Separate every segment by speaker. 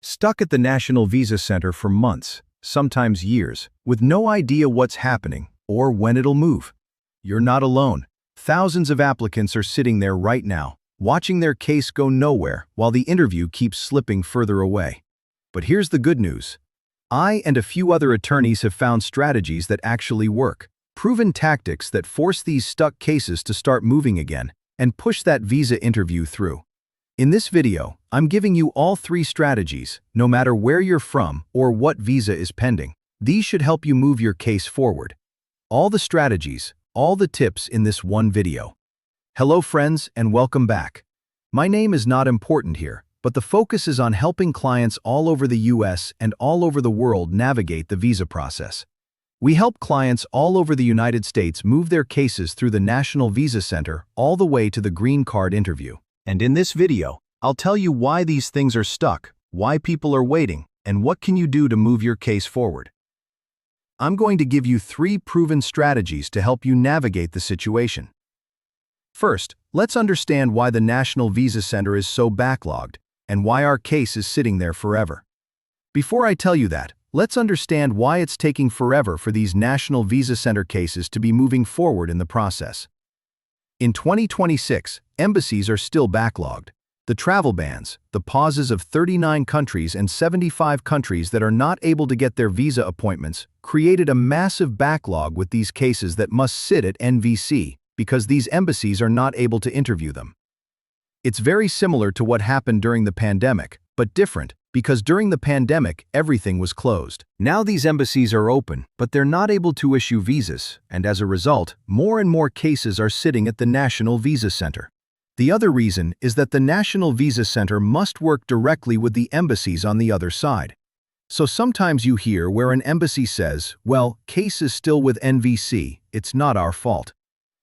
Speaker 1: Stuck at the National Visa Center for months, sometimes years, with no idea what's happening or when it'll move. You're not alone. Thousands of applicants are sitting there right now, watching their case go nowhere while the interview keeps slipping further away. But here's the good news. I and a few other attorneys have found strategies that actually work, proven tactics that force these stuck cases to start moving again and push that visa interview through. In this video, I'm giving you all 3 strategies, no matter where you're from or what visa is pending. These should help you move your case forward. All the strategies, all the tips in this one video. Hello friends and welcome back. My name is not important here, but the focus is on helping clients all over the US and all over the world navigate the visa process. We help clients all over the United States move their cases through the National Visa Center all the way to the green card interview. And in this video, I'll tell you why these things are stuck, why people are waiting, and what can you do to move your case forward. I'm going to give you 3 proven strategies to help you navigate the situation. First, let's understand why the National Visa Center is so backlogged and why our case is sitting there forever. Before I tell you that, let's understand why it's taking forever for these National Visa Center cases to be moving forward in the process. In 2026, embassies are still backlogged. The travel bans, the pauses of 39 countries and 75 countries that are not able to get their visa appointments, created a massive backlog with these cases that must sit at NVC because these embassies are not able to interview them. It's very similar to what happened during the pandemic, but different because during the pandemic, everything was closed. Now these embassies are open, but they're not able to issue visas, and as a result, more and more cases are sitting at the National Visa Center. The other reason is that the National Visa Center must work directly with the embassies on the other side. So sometimes you hear where an embassy says, well, case is still with NVC, it's not our fault.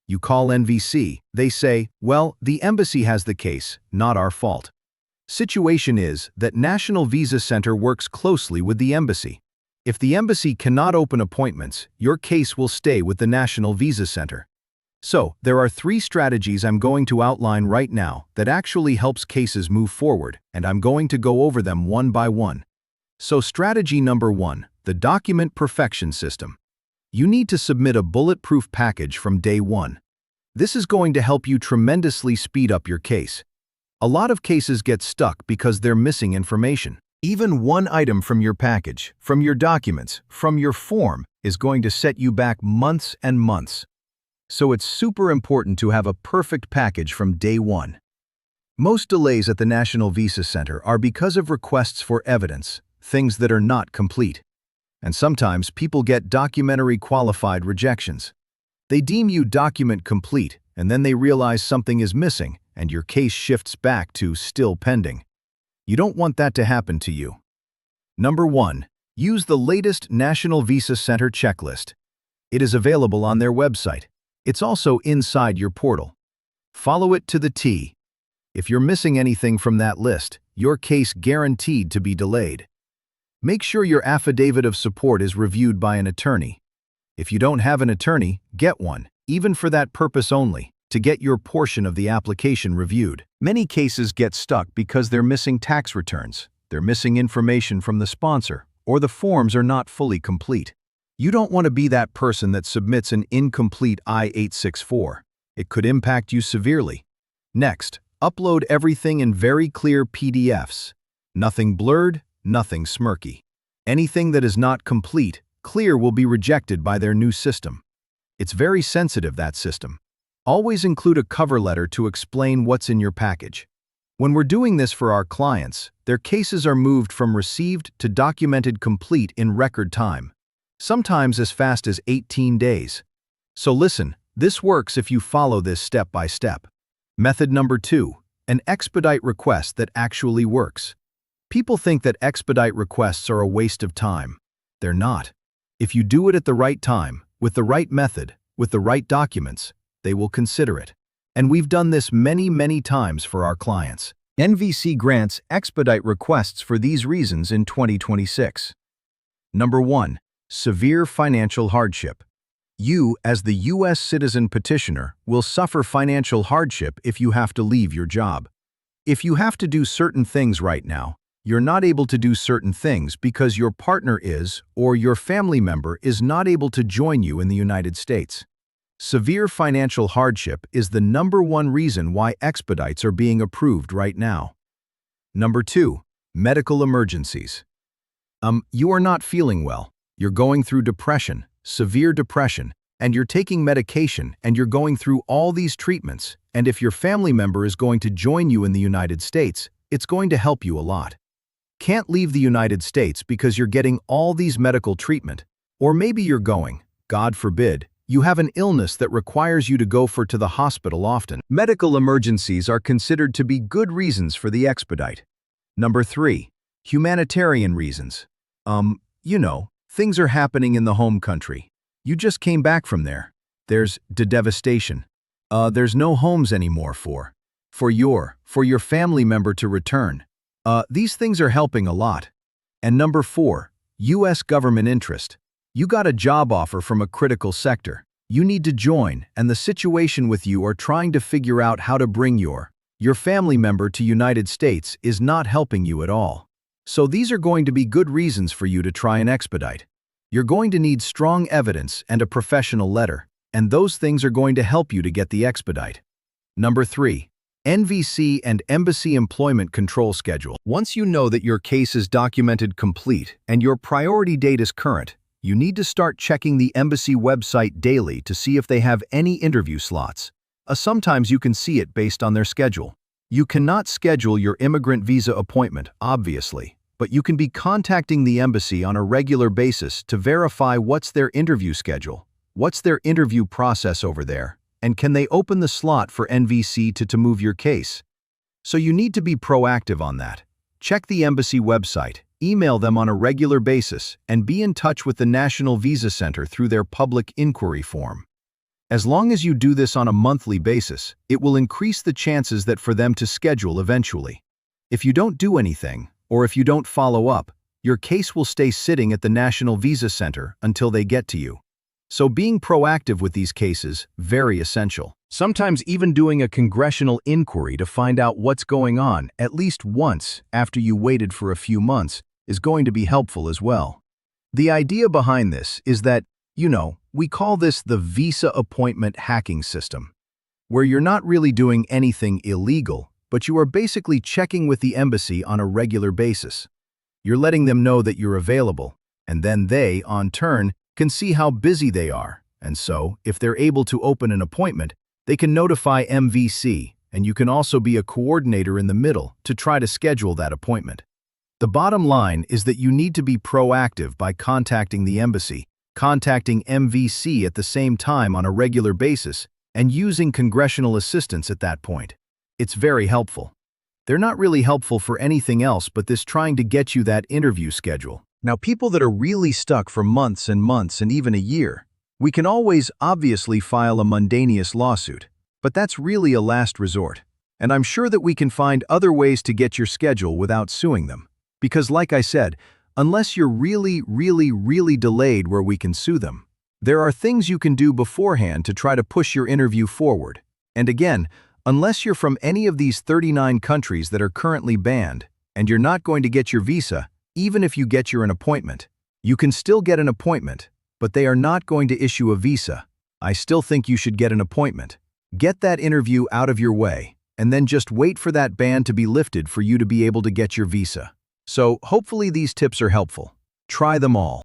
Speaker 1: You call NVC, they say, well, the embassy has the case, not our fault. Situation is that National Visa Center works closely with the embassy. If the embassy cannot open appointments, your case will stay with the National Visa Center. So, there are 3 strategies I'm going to outline right now that actually helps cases move forward, and I'm going to go over them one by one. So strategy number 1, the document perfection system. You need to submit a bulletproof package from day 1. This is going to help you tremendously speed up your case. A lot of cases get stuck because they're missing information. Even one item from your package, from your documents, from your form, is going to set you back months and months. So it's super important to have a perfect package from day 1. Most delays at the National Visa Center are because of requests for evidence, things that are not complete. And sometimes people get documentarily qualified rejections. They deem you document complete, and then they realize something is missing, and your case shifts back to still pending. You don't want that to happen to you. Number 1. Use the latest National Visa Center checklist. It is available on their website. It's also inside your portal. Follow it to the T. If you're missing anything from that list, your case guaranteed to be delayed. Make sure your affidavit of support is reviewed by an attorney. If you don't have an attorney, get one, even for that purpose only, to get your portion of the application reviewed. Many cases get stuck because they're missing tax returns, they're missing information from the sponsor, or the forms are not fully complete. You don't want to be that person that submits an incomplete I-864. It could impact you severely. Next, upload everything in very clear PDFs. Nothing blurred, nothing smirky. Anything that is not complete, clear will be rejected by their new system. It's very sensitive, that system. Always include a cover letter to explain what's in your package. When we're doing this for our clients, their cases are moved from received to documented complete in record time. Sometimes as fast as 18 days. So listen, this works if you follow this step by step. Method number 2, an expedite request that actually works. People think that expedite requests are a waste of time. They're not. If you do it at the right time, with the right method, with the right documents, they will consider it. And we've done this many times for our clients. NVC grants expedite requests for these reasons in 2026. Number 1. Severe financial hardship. You, as the U.S. citizen petitioner, will suffer financial hardship if you have to leave your job. If you have to do certain things right now, You're not able to do certain things because your partner is, or your family member is not able to join you in the United States. Severe financial hardship is the #1 reason why expedites are being approved right now. Number 2, medical emergencies. You are not feeling well. You're going through depression, severe depression, and you're taking medication and you're going through all these treatments, and if your family member is going to join you in the United States, it's going to help you a lot. Can't leave the United States because you're getting all these medical treatment, or maybe you're going, God forbid, you have an illness that requires you to go to the hospital often. Medical emergencies are considered to be good reasons for the expedite. Number 3, humanitarian reasons. Things are happening in the home country. You just came back from there. There's devastation. There's no homes anymore for your family member to return. These things are helping a lot. And number 4, U.S. government interest. You got a job offer from a critical sector. You need to join, and the situation with you are trying to figure out how to bring your family member to United States is not helping you at all. So these are going to be good reasons for you to try and expedite. You're going to need strong evidence and a professional letter, and those things are going to help you to get the expedite. Number 3, NVC and Embassy Employment Control Schedule. Once you know that your case is documented complete and your priority date is current, you need to start checking the embassy website daily to see if they have any interview slots. Sometimes you can see it based on their schedule. You cannot schedule your immigrant visa appointment, obviously, but you can be contacting the embassy on a regular basis to verify what's their interview schedule, what's their interview process over there, and can they open the slot for NVC to move your case. So you need to be proactive on that. Check the embassy website, email them on a regular basis, and be in touch with the National Visa Center through their public inquiry form. As long as you do this on a monthly basis, it will increase the chances that for them to schedule eventually. If you don't do anything, or if you don't follow up, your case will stay sitting at the National Visa Center until they get to you. So being proactive with these cases, very essential. Sometimes even doing a congressional inquiry to find out what's going on at least once after you waited for a few months is going to be helpful as well. The idea behind this is that, we call this the visa appointment hacking system, where you're not really doing anything illegal, but you are basically checking with the embassy on a regular basis. You're letting them know that you're available, and then they, on turn, can see how busy they are, and so, if they're able to open an appointment, they can notify MVC, and you can also be a coordinator in the middle to try to schedule that appointment. The bottom line is that you need to be proactive by contacting the embassy, contacting MVC at the same time on a regular basis, and using congressional assistance at that point. It's very helpful. They're not really helpful for anything else but this trying to get you that interview schedule. Now, people that are really stuck for months and months and even a year, we can always obviously file a mundaneous lawsuit, but that's really a last resort. And I'm sure that we can find other ways to get your schedule without suing them. Because like I said, unless you're really delayed where we can sue them, there are things you can do beforehand to try to push your interview forward. And again, unless you're from any of these 39 countries that are currently banned, and you're not going to get your visa, even if you get an appointment, you can still get an appointment, but they are not going to issue a visa. I still think you should get an appointment. Get that interview out of your way, and then just wait for that ban to be lifted for you to be able to get your visa. So hopefully these tips are helpful. Try them all.